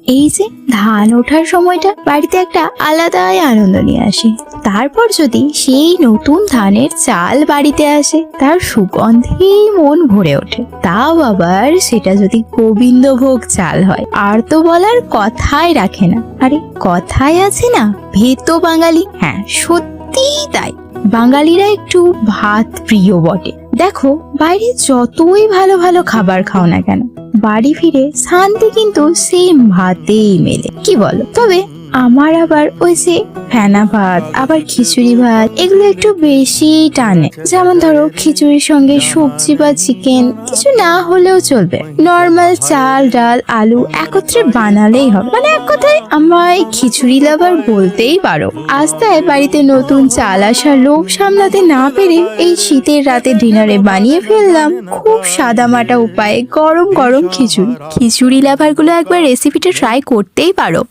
এই যে ধান ওঠার সময়টা বাড়িতে একটা আলাদাই আনন্দ নিয়ে আসে। তারপর যদি সেই নতুন ধানের চাল বাড়িতে আসে, তার সুগন্ধেই মন ভরে ওঠে। তাও আবার সেটা যদি গোবিন্দভোগ চাল হয়, আর তো বলার কথাই রাখে না। আরে কথাই আছে না, ভেতো বাঙালি। হ্যাঁ, সত্যিই তাই। বাঙালিরা একটু ভাত প্রিয় বটে। দেখো, বাইরে যতই ভালো ভালো খাবার খাও না কেন, বাড়ি ফিরে শান্তি কিন্তু সেম ভাতেই মেলে, কি বলো? তবে আমার আবার ওই যে ফেনা ভাত, আবার খিচুড়ি ভাত, এগুলো একটু বেশি টানে। যেমন ধরো, খিচুড়ির সঙ্গে সবজি বা চিকেন কিছু না হলেও চলবে, নর্মাল চাল ডাল আলু একত্রে বানালেই হবে। মানে এক কথায় আমায় খিচুড়ি লাভার বলতেই পারো। আজ তাই বাড়িতে নতুন চাল আসার লোভ সামলাতে না পেরে এই শীতের রাতে ডিনারে বানিয়ে ফেললাম খুব সাদামাটা উপায়ে গরম গরম খিচুড়ি। খিচুড়ি লাভার গুলো একবার রেসিপিটা ট্রাই করতেই পারো।